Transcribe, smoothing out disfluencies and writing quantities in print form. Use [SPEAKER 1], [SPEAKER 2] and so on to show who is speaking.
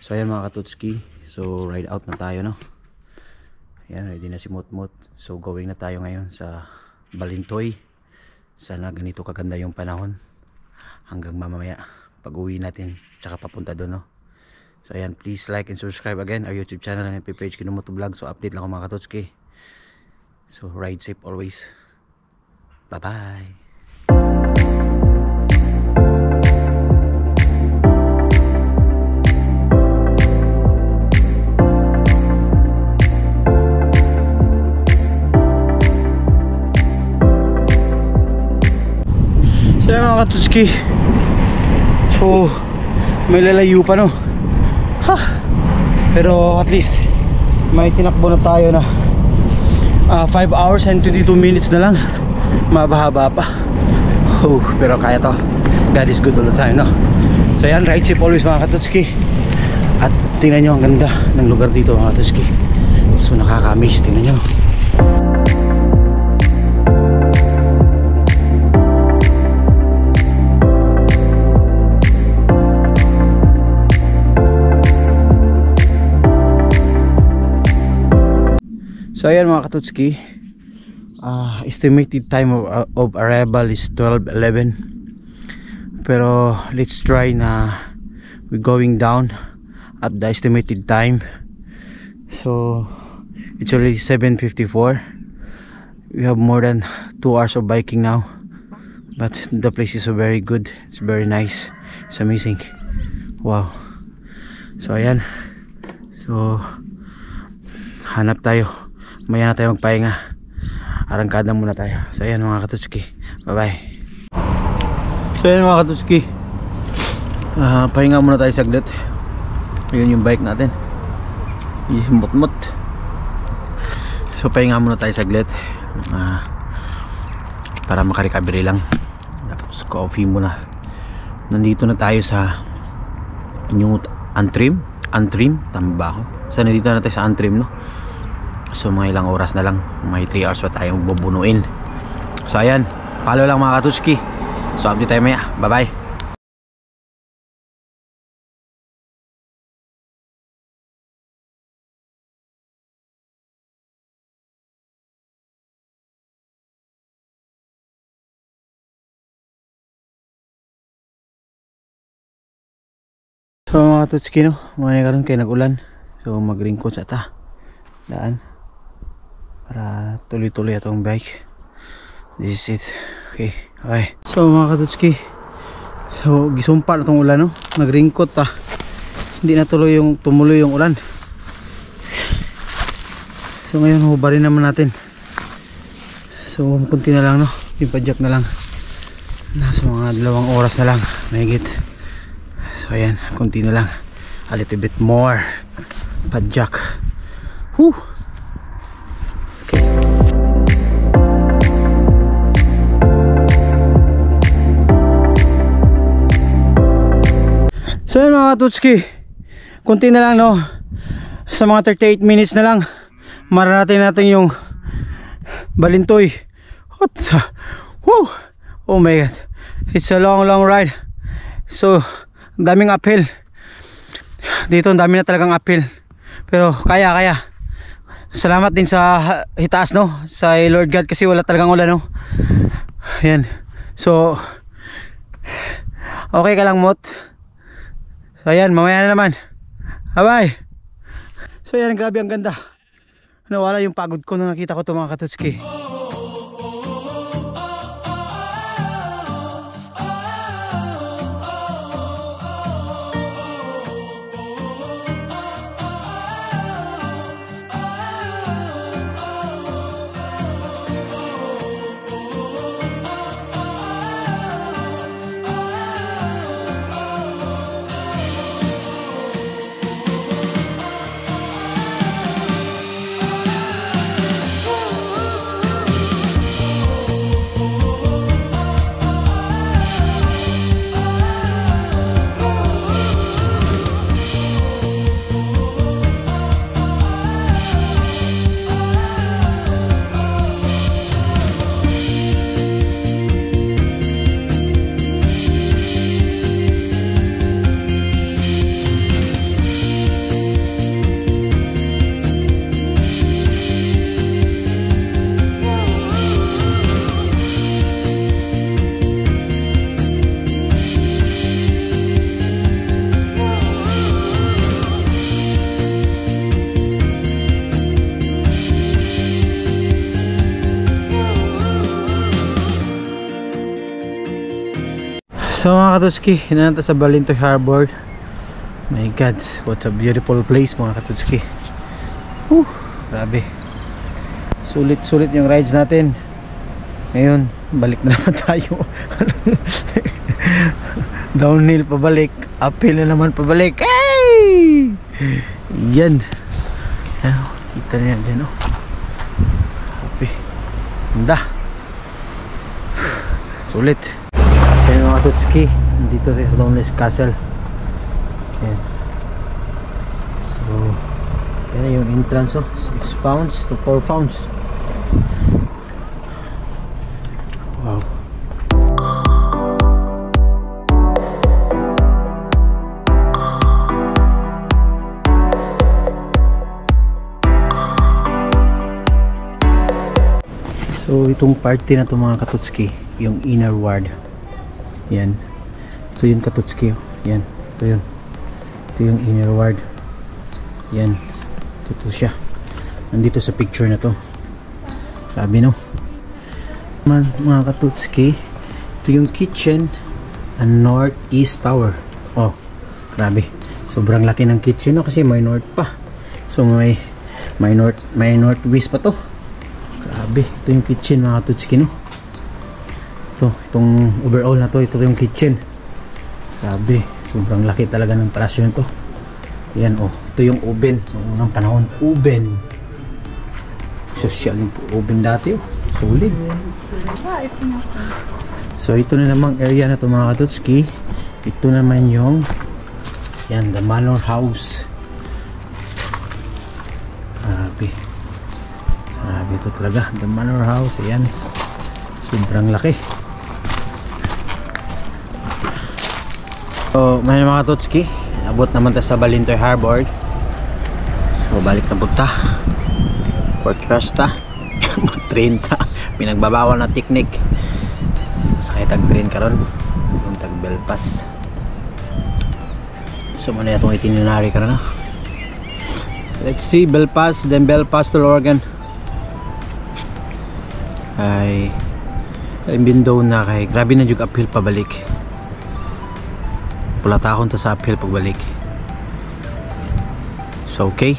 [SPEAKER 1] So ayan mga katutski, so ride out na tayo, no. Ayan, ready na si Mutmut. So going na tayo ngayon sa Balintawak. Sana ganito kaganda yung panahon hanggang mamaya pag uwi natin, tsaka papunta doon, no. So ayan, please like and subscribe again our YouTube channel and FB page, Kinomoto Vlog. So update lang ako mga katutski. So ride safe always. Bye bye. So yan mga katutski, so may lalayo pa, no. Ha! Pero at least may tinakbo na tayo na 5 hours and 22 minutes na lang. Mabahaba pa. Oh, pero kaya to. God is good all the time, no. So yan, ride safe always mga katutski. At tingnan nyo ang ganda ng lugar dito mga katutski. So nakaka-amaze, tingnan nyo. So ayan mga katutski, estimated time of arrival is 12:11. Pero let's try na we're going down at the estimated time. So it's already 7:54. We have more than 2 hours of biking now, but the place is so very good. It's very nice. It's amazing. Wow. So ayan, so hanap tayo. Maya na tayo magpahinga. Arangkada muna tayo. So ayan mga katutski, bye bye. So ayan mga katutski, pahinga muna tayo saglit. Ayun yung bike natin, yung Mutmut. So pahinga muna tayo saglit, para makarecovery lang. Tapos coffee muna. Nandito na tayo sa New Antrim. Tama ba ako? So nandito na tayo sa Antrim, no. So mga ilang oras na lang, may 3 hours pa tayong bubunuin. So ayan, follow lang mga katutski. So update tayo maya, bye bye. So mga katutski, no, mga karon kay nag-ulan. So mag-raincoat sa ta daan para tuloy-tuloy atong bike. This is it. Okay, okay. So mga katutski, so gisumpa na itong ulan, no. Nag-raincoat ta, hindi na tumuloy yung ulan. So ngayon hubarin naman natin. So kunti na lang, no, ipadyak na lang. Nasa mga 2 oras na lang mahigit. So ayan, kunti na lang, a little bit more padyak. Whew. Okay. So yun mga katutski, kunti na lang, no. Sa mga 38 minutes na lang mararating natin yung Balintawak. What the? Whew. Oh my god, it's a long ride. So daming uphill dito, ang dami na talagang uphill, pero kaya. Salamat din sa hitaas, no, sa Lord God, kasi wala talagang ulan, no. Ayan, so okay ka lang, Mot. So ayan, mamaya na naman, bye bye. So ayan, grabe ang ganda. Nawala yung pagod ko nung nakita ko ito mga katutski. So mga katutski, hinanta sa Balintawak Harbor. My god, what a beautiful place mga katutski. Grabe. Sulit yung rides natin. Ngayon, balik na naman tayo. Downhill pabalik, uphill na naman pabalik. Hey! Yan. Ayan, kita niya dyan, oh. Happy. Ganda. Sulit. So yung mga tutski, dito sa Stoneleys Castle. Ayan. So, yan yung entrance, oh. 6 pounds to 4 pounds. Wow. So itong party na to mga katutski, yung inner ward. Yan. Ito yung katutski. Yan. Ito yun. Ito yung inner ward. Yan. Ito siya. Nandito sa picture na to. Sabi no. Mga katutski, ito yung kitchen and northeast tower. Oh, grabe. Sobrang laki ng kitchen, no? Kasi may north pa. So may northwest pa to. Grabe, ito yung kitchen mga tutski, no? Itong overall na to, ito yung kitchen. Grabe, sobrang laki talaga ng palasyo nito. Yan, oh, ito yung oven noong unang panahon. Oven. Social yung oven dati, oh. Solid. So ito na namang area na to mga katutski. Ito naman yung yan, the manor house. Grabe. Grabe ito talaga, the manor house. Ayan, sobrang laki. So may mga tutski, abot naman tayo sa Balintawak Harbor. So balik na punta Port Rasta. Train ta, pinagbabawal na technique. So sakay tag train karon yung tag Belfast. So muna itong itinerary karon, na let's see, Belfast, then Belfast to Lorgan. Ay window na kay grabe na jug uphill pabalik. Pula ta akong ta sa uphill pagbalik. So okay.